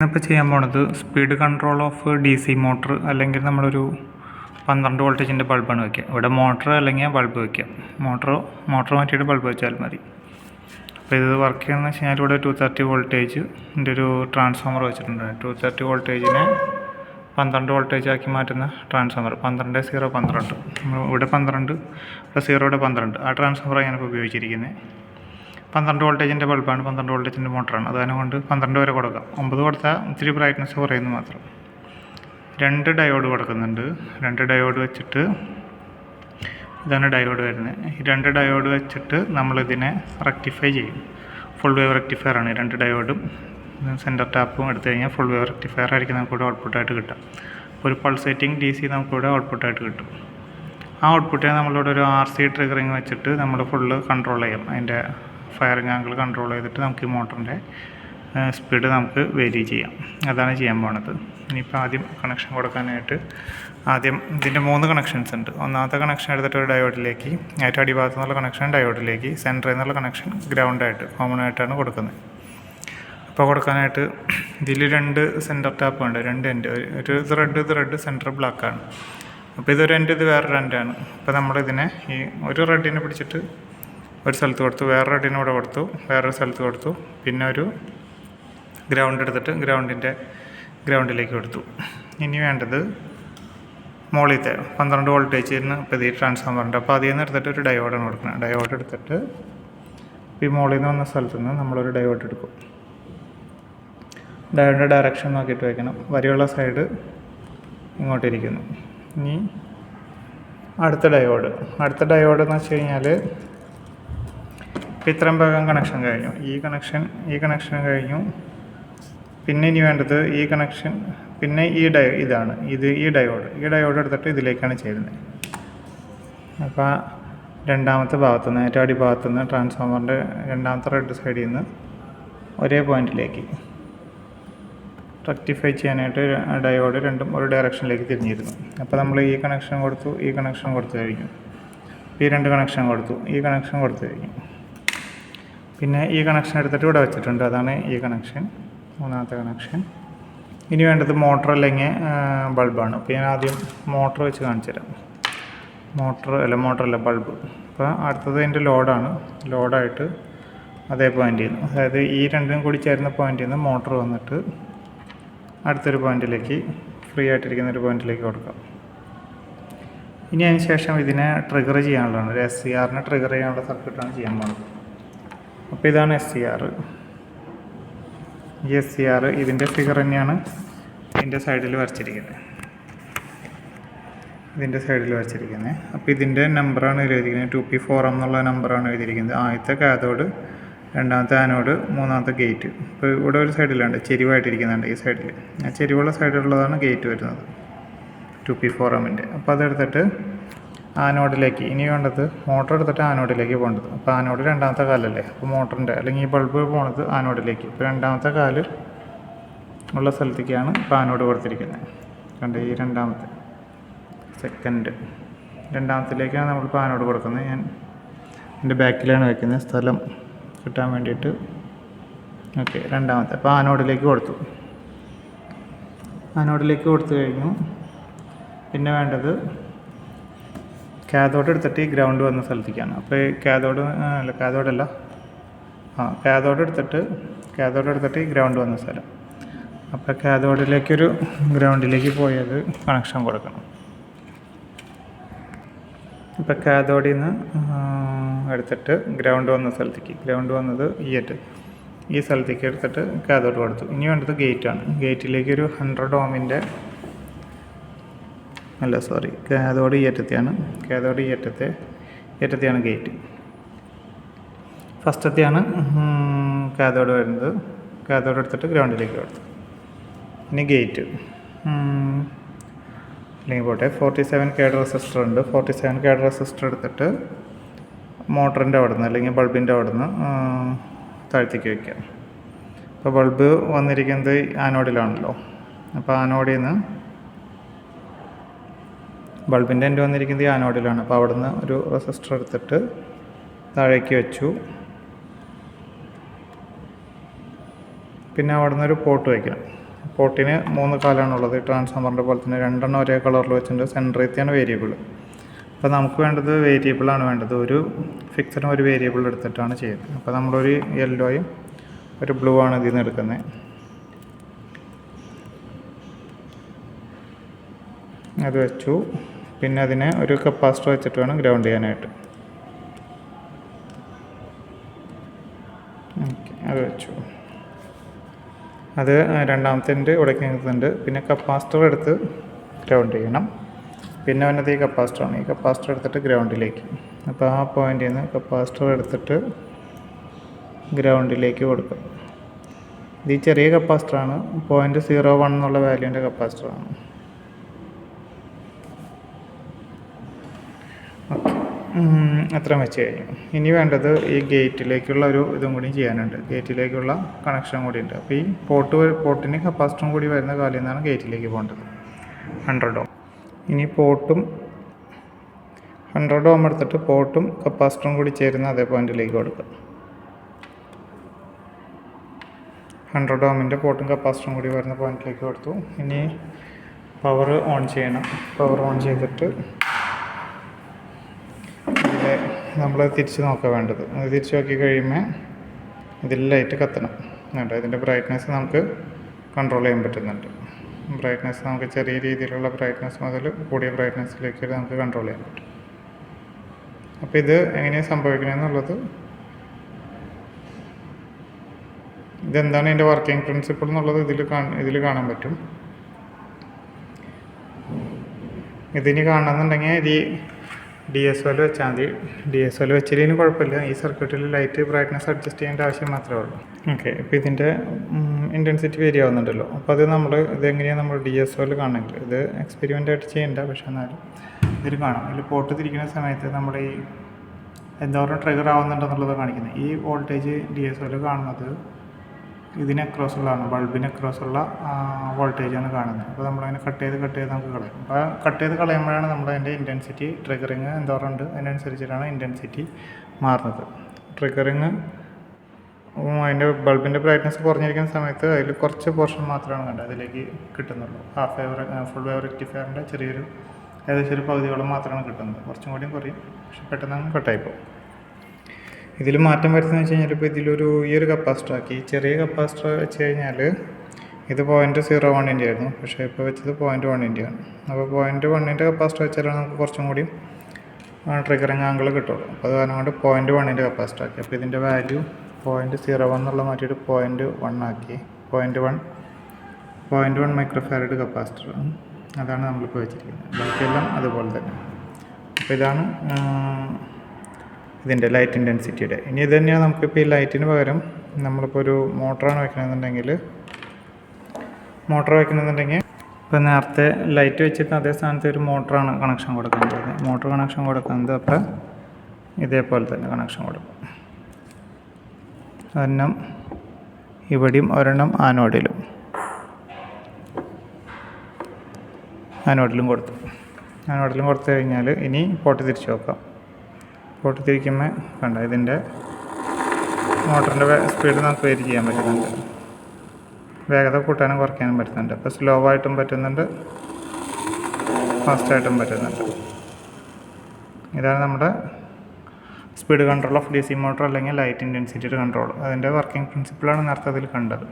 ഇപ്പോൾ ചെയ്യാൻ പോണത് speed control of DC motor അല്ലെങ്കിൽ നമ്മളൊരു 12 വോൾട്ടേജിൻ്റെ ബൾബാണ് വയ്ക്കുക. ഇവിടെ മോട്ടർ അല്ലെങ്കിൽ ബൾബ് വയ്ക്കുക. മോട്ടർ മാറ്റിയിട്ട് ബൾബ് വെച്ചാൽ മതി. അപ്പോൾ ഇത് വർക്ക് ചെയ്യുന്നതെന്ന് വെച്ച് കഴിഞ്ഞാൽ ഇവിടെ 230 വോൾട്ടേജിൻ്റെ ഒരു ട്രാൻസ്ഫോമർ വെച്ചിട്ടുണ്ട്. 230 വോൾട്ടേജിനെ 12 വോൾട്ടേജ് ആക്കി മാറ്റുന്ന ട്രാൻസ്ഫോമർ. 12 ഇവിടെ 12 പ്ലസ് 0 12 ആ ട്രാൻസ്ഫോമറാണ് ഞാനിപ്പോൾ ഉപയോഗിച്ചിരിക്കുന്നത്. 12 വോൾട്ടേജിൻ്റെ ബൾബാണ്, 12 വോൾട്ടേജിൻ്റെ മോട്ടറാണ്. അതുകൊണ്ട് 12 വരെ കൊടുക്കാം. 9 കൊടുത്താൽ ഇത്തിരി ബ്രൈറ്റ്നസ് കുറയുന്നു മാത്രം. 2 ഡയോഡ് കൊടുക്കുന്നുണ്ട്. 2 ഡയോഡ് വെച്ചിട്ട് ഇതാണ് ഡയോഡ് വരുന്നത്. ഈ 2 ഡയോഡ് വെച്ചിട്ട് നമ്മളിതിനെ റെക്ടിഫൈ ചെയ്യും. ഫുൾ വേവ് റെക്ടിഫയറാണ് 2 ഡയോഡും സെൻറ്റർ ടാപ്പും എടുത്തു കഴിഞ്ഞാൽ ഫുൾ വേവ് റെക്ടിഫയർ ആയിരിക്കും നമുക്കിവിടെ ഔട്ട്പുട്ടായിട്ട് കിട്ടുക. അപ്പോൾ ഒരു പൾസേറ്റിംഗ് DC നമുക്കിവിടെ ഔട്ട്പുട്ടായിട്ട് കിട്ടും. ആ ഔട്ട്പുട്ടിനെ നമ്മളിവിടെ ഒരു RC ട്രിഗറിങ് വെച്ചിട്ട് നമ്മൾ ഫുള്ള് കൺട്രോൾ ചെയ്യും. അതിൻ്റെ ഫയറിങ് ആംഗിൾ കൺട്രോൾ ചെയ്തിട്ട് നമുക്ക് ഈ മോട്ടറിൻ്റെ സ്പീഡ് നമുക്ക് വേരി ചെയ്യാം. അതാണ് ചെയ്യാൻ പോണത്. ഇനിയിപ്പോൾ ആദ്യം കണക്ഷൻ കൊടുക്കാനായിട്ട് ഇതിൻ്റെ 3 കണക്ഷൻസ് ഉണ്ട്. ഒന്നാമത്തെ കണക്ഷൻ എടുത്തിട്ട് ഒരു ഡയോഡിലേക്ക്, ഏറ്റവും അടിഭാഗത്തു നിന്നുള്ള കണക്ഷൻ ഡയോഡിലേക്ക്, സെൻറ്ററിൽ നിന്നുള്ള കണക്ഷൻ ഗ്രൗണ്ടായിട്ട് കോമൺ ആയിട്ടാണ് കൊടുക്കുന്നത്. അപ്പോൾ കൊടുക്കാനായിട്ട് ഇതിൽ 2 സെൻറ്റർ ടാപ്പ് ഉണ്ട്. 2 എൻഡ്, ഇത് റെഡ് സെൻറ്റർ ബ്ലാക്കാണ്. അപ്പോൾ ഇതൊരു എൻഡ്, ഇത് വേറൊരു എൻഡാണ്. അപ്പോൾ നമ്മളിതിനെ ഈ ഒരു റെഡിനെ പിടിച്ചിട്ട് ഒരു സ്ഥലത്ത് കൊടുത്തു, വേറെ റെഡിനെ ഇവിടെ കൊടുത്തു, വേറൊരു സ്ഥലത്ത് കൊടുത്തു, പിന്നെ ഒരു ഗ്രൗണ്ട് എടുത്തിട്ട് ഗ്രൗണ്ടിലേക്ക് കൊടുത്തു. ഇനി വേണ്ടത് മുകളിലത്തെ 12 വോൾട്ടേജിന് ഇപ്പോൾ ഈ ട്രാൻസ്ഫോമറുണ്ട്. അപ്പോൾ അതിൽ നിന്ന് എടുത്തിട്ട് ഒരു ഡയോഡാണ് കൊടുക്കുന്നത്. ഡയോഡ് എടുത്തിട്ട് ഈ മുകളിൽ നിന്ന് വന്ന സ്ഥലത്ത് നിന്ന് നമ്മളൊരു ഡയോഡ് എടുക്കും. ഡയോഡിൻ്റെ ഡയറക്ഷൻ നോക്കിയിട്ട് വയ്ക്കണം. വരെയുള്ള സൈഡ് ഇങ്ങോട്ടിരിക്കുന്നു. ഇനി അടുത്ത ഡയോഡ് എന്ന് വെച്ച് കഴിഞ്ഞാൽ ഇപ്പോൾ ഇത്രയും ഭാഗം കണക്ഷൻ കഴിഞ്ഞു. ഈ കണക്ഷൻ കഴിഞ്ഞു. പിന്നെ ഇനി വേണ്ടത് ഈ കണക്ഷൻ, പിന്നെ ഈ ഡയോഡ് എടുത്തിട്ട് ഇതിലേക്കാണ് ചേരുന്നത്. അപ്പോൾ രണ്ടാമത്തെ ഭാഗത്തുനിന്ന്, ഏറ്റവും അടിഭാഗത്തുനിന്ന് ട്രാൻസ്ഫോമറിൻ്റെ രണ്ടാമത്തെ റെഡ് സൈഡിൽ നിന്ന് ഒരേ പോയിന്റിലേക്ക് റെക്ടിഫൈ ചെയ്യാനായിട്ട് ഡയോഡ് രണ്ടും ഒരു ഡയറക്ഷനിലേക്ക് തിരിഞ്ഞിരുന്നു. അപ്പോൾ നമ്മൾ ഈ കണക്ഷൻ കൊടുത്തു കഴിഞ്ഞു. ഈ 2 കണക്ഷൻ കൊടുത്തു കഴിഞ്ഞു. പിന്നെ ഈ കണക്ഷൻ എടുത്തിട്ട് ഇവിടെ വെച്ചിട്ടുണ്ട്. അതാണ് ഈ കണക്ഷൻ, മൂന്നാമത്തെ കണക്ഷൻ. ഇനി വേണ്ടത് മോട്ടർ അല്ലെങ്കിൽ ബൾബാണ്. അപ്പോൾ ഞാൻ ആദ്യം മോട്ടർ വെച്ച് കാണിച്ചു തരാം. മോട്ടറല്ല ബൾബ്. അപ്പോൾ അടുത്തത് അതിൻ്റെ ലോഡായിട്ട് അതേ പോയിന്റിൽ നിന്ന്, അതായത് ഈ 2 കൂടി ചേരുന്ന പോയിന്റിൽ നിന്ന് മോട്ടർ വന്നിട്ട് അടുത്തൊരു പോയിന്റിലേക്ക്, ഫ്രീ ആയിട്ടിരിക്കുന്ന ഒരു പോയിന്റിലേക്ക് കൊടുക്കാം. ഇനി അതിന് ശേഷം ഇതിനെ ട്രിഗർ ചെയ്യാനുള്ളതാണ്. ഒരു SCRനെ ട്രിഗർ ചെയ്യാനുള്ള സർക്യൂട്ടാണ് ചെയ്യാൻ പോകുന്നത്. അപ്പോൾ ഇതാണ് SCR. ഈ SCR ഇതിൻ്റെ ഫിഗർ തന്നെയാണ് ഇതിൻ്റെ സൈഡിൽ വരച്ചിരിക്കുന്നത്. അപ്പോൾ ഇതിൻ്റെ നമ്പറാണ് എഴുതിയിരിക്കുന്നത്. 2P4M എന്നുള്ള നമ്പറാണ് എഴുതിയിരിക്കുന്നത്. ആദ്യത്തെ കാഥോഡ്, രണ്ടാമത്തെ ആനോഡ്, മൂന്നാമത്തെ ഗേറ്റ്. ഇപ്പോൾ ഇവിടെ ഒരു സൈഡിലുണ്ട് ചെരിവായിട്ടിരിക്കുന്നുണ്ട്. ഈ സൈഡിൽ, ആ ചെരിവുള്ള സൈഡിലുള്ളതാണ് ഗേറ്റ് വരുന്നത് 2P4Mൻ്റെ. അപ്പോൾ അതെടുത്തിട്ട് ആനോഡിലേക്ക്, ഇനി വേണ്ടത് മോട്ടർ എടുത്തിട്ട് ആനോഡിലേക്ക് പോകേണ്ടത്. അപ്പോൾ ആനോഡ് രണ്ടാമത്തെ കാലല്ലേ, അപ്പോൾ മോട്ടറിൻ്റെ അല്ലെങ്കിൽ ഈ ബൾബ് പോണത് ആനോഡിലേക്ക്. ഇപ്പോൾ രണ്ടാമത്തെ കാല് ഉള്ള സ്ഥലത്തേക്കാണ് ഇപ്പോൾ ആനോഡ് കൊടുത്തിരിക്കുന്നത്. ഈ രണ്ടാമത്തിലേക്കാണ് നമ്മളിപ്പോൾ ആനോഡ് കൊടുക്കുന്നത്. ഞാൻ എൻ്റെ ബാക്കിലാണ് വയ്ക്കുന്നത്, സ്ഥലം കിട്ടാൻ വേണ്ടിയിട്ട്. ഓക്കെ, രണ്ടാമത്തെ. അപ്പോൾ ആനോഡിലേക്ക് കൊടുത്തു കഴിഞ്ഞു. പിന്നെ വേണ്ടത് കാഥോഡ് എടുത്തിട്ട് ഈ ഗ്രൗണ്ട് വന്ന സ്ഥലത്തേക്കാണ്. അപ്പോൾ ഈ കാഥോഡ് എടുത്തിട്ട് ഈ ഗ്രൗണ്ട് വന്ന സ്ഥലം. അപ്പോൾ ഗ്രൗണ്ടിലേക്ക് പോയത് കണക്ഷൻ കൊടുക്കണം. ഇപ്പോൾ കാഥോഡിൽ നിന്ന് എടുത്തിട്ട് ഗ്രൗണ്ട് വന്ന സ്ഥലത്തേക്ക്, ഗ്രൗണ്ട് വന്നത് ഈ സ്ഥലത്തേക്ക് എടുത്തിട്ട് കാഥോഡ് കൊടുത്തു. ഇനി വേണ്ടത് ഗേറ്റാണ്. ഗേറ്റിലേക്ക് ഒരു 100 ഓമിൻ്റെ കാഥോഡ് ഈ അറ്റത്തെയാണ് ഗേറ്റ്. ഫസ്റ്റത്തെയാണ് കാഥോഡ് വരുന്നത്. കാഥോഡ് എടുത്തിട്ട് ഗ്രൗണ്ടിലേക്ക് കൊടുത്തു. ഇനി ഗേറ്റ് അല്ലെങ്കിൽ പോട്ടെ, 47 KD റെസിസ്റ്റർ ഉണ്ട്. 47 KD റെസിസ്റ്റർ എടുത്തിട്ട് മോട്ടറിൻ്റെ അവിടെ നിന്ന് അല്ലെങ്കിൽ ബൾബിൻ്റെ അവിടെ നിന്ന് താഴത്തേക്ക് വയ്ക്കാം. അപ്പോൾ ബൾബ് വന്നിരിക്കുന്നത് ആനോഡിലാണല്ലോ. അപ്പോൾ ആനോഡിൽ നിന്ന് ബൾബിൻ്റെ എൻഡ് വന്നിരിക്കുന്നത് ഈ ആനോഡിലാണ്. അപ്പോൾ അവിടെ നിന്ന് ഒരു റെസിസ്റ്റർ എടുത്തിട്ട് താഴേക്ക് വെച്ചു. പിന്നെ അവിടെ നിന്നൊരു പോർട്ട് വയ്ക്കണം. പോർട്ടിന് 3 കാലാണുള്ളത്. ട്രാൻസ്ഫോമറിൻ്റെ പോലെ തന്നെ 2 ഒരേ കളറിൽ വെച്ചിട്ടുണ്ട്. സെൻട്രേത്തെയാണ് വേരിയബിൾ. അപ്പോൾ നമുക്ക് വേണ്ടത് വേരിയബിളാണ് വേണ്ടത്. ഒരു ഫിക്സറും ഒരു വേരിയബിൾ എടുത്തിട്ടാണ് ചെയ്യുന്നത്. അപ്പോൾ നമ്മളൊരു യെല്ലോയും ഒരു ബ്ലൂ ആണ് ഇതിൽ നിന്ന് എടുക്കുന്നത്. അത് വെച്ചു. പിന്നെ അതിനെ ഒരു കപ്പാസിറ്റർ വെച്ചിട്ട് വേണം ഗ്രൗണ്ട് ചെയ്യാനായിട്ട്. ഓക്കെ, അത് വെച്ചു. അത് രണ്ടാമത്തെ ഉടയ്ക്കുന്നുണ്ട്. പിന്നെ കപ്പാസിറ്റർ എടുത്ത് ഗ്രൗണ്ട് ചെയ്യണം. പിന്നെ വന്നത് ഈ കപ്പാസിറ്ററാണ്. ഈ കപ്പാസിറ്റർ എടുത്തിട്ട് ഗ്രൗണ്ടിലേക്ക്. അപ്പോൾ ആ പോയിന്റിൽ നിന്ന് കപ്പാസിറ്റർ എടുത്തിട്ട് ഗ്രൗണ്ടിലേക്ക് കൊടുക്കും. ഇത് ഈ ചെറിയ കപ്പാസിറ്ററാണ്. 0.01 എന്നുള്ള വാല്യൂൻ്റെ കപ്പാസിറ്ററാണ്. ഓക്കെ, അത്ര വെച്ച് കഴിഞ്ഞു. ഇനി വേണ്ടത് ഈ ഗേറ്റിലേക്കുള്ള ഒരു ഇതും കൂടി ചെയ്യാനുണ്ട്. ഗേറ്റിലേക്കുള്ള കണക്ഷൻ കൂടി ഉണ്ട്. അപ്പോൾ ഈ പോർട്ടിന് കപ്പാസിറ്ററും കൂടി വരുന്ന കാലിൽ നിന്നാണ് ഗേറ്റിലേക്ക് പോകേണ്ടത്. 100 ഓം. ഇനി പോർട്ടും 100 ഓം എടുത്തിട്ട് പോർട്ടും കപ്പാസിറ്ററും കൂടി ചേരുന്ന അതേ പോയിന്റിലേക്ക് കൊടുക്കുക. 100 ഓമിൻ്റെ പോർട്ടും കപ്പാസിറ്ററും കൂടി വരുന്ന പോയിന്റിലേക്ക് കൊടുത്തു. ഇനി പവർ ഓൺ ചെയ്യണം. പവർ ഓൺ ചെയ്തിട്ട് ഇതിൽ നമ്മൾ തിരിച്ച് നോക്കാൻ വേണ്ടത്. അത് തിരിച്ച് നോക്കി കഴിയുമ്പോൾ ഇതിൽ ലൈറ്റ് കത്തണം. കേട്ടോ, ഇതിൻ്റെ ബ്രൈറ്റ്നെസ് നമുക്ക് കൺട്രോൾ ചെയ്യാൻ പറ്റുന്നുണ്ട്. ബ്രൈറ്റ്നെസ് നമുക്ക് ചെറിയ രീതിയിലുള്ള ബ്രൈറ്റ്നെസ് മുതൽ കൂടിയ ബ്രൈറ്റ്നെസ്സിലേക്ക് നമുക്ക് കൺട്രോൾ ചെയ്യാൻ പറ്റും. അപ്പോൾ ഇത് എങ്ങനെയാണ് സംഭവിക്കണമെന്നുള്ളത്, ഇതെന്താണ് ഇതിൻ്റെ വർക്കിംഗ് പ്രിൻസിപ്പിൾ എന്നുള്ളത് ഇതിൽ കാണാൻ പറ്റും. ഇതിന് കാണണമെന്നുണ്ടെങ്കിൽ ഇത് DSOയിൽ വെച്ചാൽ മതി. DSOയിൽ വെച്ചില്ലെങ്കിൽ കുഴപ്പമില്ല. ഈ സർക്യൂട്ടിൽ ലൈറ്റ് ബ്രൈറ്റ്നെസ് അഡ്ജസ്റ്റ് ചെയ്യേണ്ട ആവശ്യം മാത്രമേ ഉള്ളൂ. ഓക്കെ, ഇപ്പോൾ ഇതിൻ്റെ ഇൻറ്റൻസിറ്റി വേരി ആവുന്നുണ്ടല്ലോ. അപ്പോൾ അത് ഇതെങ്ങനെയാണ് നമ്മൾ DSOയിൽ കാണണമെങ്കിൽ ഇത് എക്സ്പെരിമെൻ്റ് ആയിട്ട് ചെയ്യേണ്ട. പക്ഷേ എന്നാലും ഇതിൽ കാണാം. ഇതിൽ പോർട്ട് തിരിക്കുന്ന സമയത്ത് നമ്മുടെ ഈ എന്തോരം ട്രിഗർ ആവുന്നുണ്ടെന്നുള്ളത് കാണിക്കുന്നത്. ഈ വോൾട്ടേജ് DSOയിൽ കാണുന്നത് ഇതിന് അക്രോസുള്ളതാണ്. ബൾബിന് അക്രോസുള്ള വോൾട്ടേജാണ് കാണുന്നത്. അപ്പോൾ നമ്മളതിനെ കട്ട് ചെയ്ത് നമുക്ക് കളയും. അപ്പോൾ കട്ട് ചെയ്ത് കളയുമ്പോഴാണ് നമ്മളതിൻ്റെ ഇൻറ്റൻസിറ്റി ട്രിഗറിങ് എന്തോരം ഉണ്ട് അതിനനുസരിച്ചിട്ടാണ് ഇൻറ്റൻസിറ്റി മാറുന്നത്. ട്രിഗറിങ് അതിൻ്റെ ബൾബിൻ്റെ ബ്രൈറ്റ്നസ് കുറഞ്ഞിരിക്കുന്ന സമയത്ത് അതിൽ കുറച്ച് പോർഷൻ മാത്രമാണ് കണ്ടത് അതിലേക്ക് കിട്ടുന്നുള്ളൂ. ഫുൾ വേവ് റെക്ടിഫയറിൻ്റെ ചെറിയൊരു ഏകദേശം ഒരു പകുതിയോളം മാത്രമാണ് കിട്ടുന്നത്. കുറച്ചും കൂടിയും കുറയും, പക്ഷെ പെട്ടെന്ന് കട്ടായിപ്പോൾ. ഇതിൽ മാറ്റം വരുത്തുന്നത് വെച്ച് കഴിഞ്ഞാൽ ഇപ്പോൾ ഈ ഒരു കപ്പാസിറ്റർ ആക്കി. ചെറിയ കപ്പാസിറ്റർ വെച്ച് കഴിഞ്ഞാൽ ഇത് 0.01 ആയിരുന്നു, പക്ഷേ ഇപ്പോൾ വെച്ചത് 0.1 ആണ്. അപ്പോൾ 0.1 കപ്പാസിറ്റർ വെച്ചാലാണ് നമുക്ക് കുറച്ചും കൂടി ട്രിഗറിങ് ആംഗിൾ കിട്ടുള്ളൂ. അപ്പോൾ അത് കാരണം കൊണ്ട് 0.1 കപ്പാസിറ്റർ ആക്കി. അപ്പോൾ ഇതിൻ്റെ വാല്യൂ 0.01 എന്നുള്ള മാറ്റിയിട്ട് 0.1 ആക്കി. 0.1 മൈക്രോഫാരഡ് കപ്പാസിറ്റർ അതാണ് നമ്മളിപ്പോൾ വെച്ചിരിക്കുന്നത്. ബാക്കിയെല്ലാം അതുപോലെ തന്നെ. അപ്പോൾ ഇതാണ് ഇതിൻ്റെ ലൈറ്റ് ഇൻറ്റൻസിറ്റിയുടെ. ഇനി ഇത് തന്നെയാണ് നമുക്കിപ്പോൾ ഈ ലൈറ്റിന് പകരം നമ്മളിപ്പോൾ ഒരു മോട്ടറാണ് വയ്ക്കണമെന്നുണ്ടെങ്കിൽ ഇപ്പോൾ നേരത്തെ ലൈറ്റ് വെച്ചിട്ട് അതേ സ്ഥാനത്ത് ഒരു മോട്ടറാണ് കണക്ഷൻ കൊടുക്കുന്നത്. മോട്ടർ കണക്ഷൻ കൊടുക്കുന്നത് അപ്പോൾ ഇതേപോലെ തന്നെ കണക്ഷൻ കൊടുക്കും. ഒരെണ്ണം ഇവിടെയും ഒരെണ്ണം ആനോഡിലും കൊടുത്തു കഴിഞ്ഞാൽ ഇനി പോട്ട് തിരിച്ച് വെക്കാം. പോട്ട് തിരിക്കുമ്പോൾ കണ്ട ഇതിൻ്റെ മോട്ടറിൻ്റെ സ്പീഡ് നമുക്ക് വേരി ചെയ്യാൻ പറ്റുന്നുണ്ട്. വേഗത കൂട്ടാനും കുറയ്ക്കാനും പറ്റുന്നുണ്ട്. അപ്പോൾ സ്ലോ ആയിട്ടും പറ്റുന്നുണ്ട്, ഫാസ്റ്റായിട്ടും പറ്റുന്നുണ്ട്. ഇതാണ് നമ്മുടെ speed control of DC motor അല്ലെങ്കിൽ ലൈറ്റ് ഇൻറ്റൻസിറ്റി കൺട്രോൾ. അതിൻ്റെ വർക്കിംഗ് പ്രിൻസിപ്പിളാണ് നേരത്തെ അതിൽ കണ്ടത്.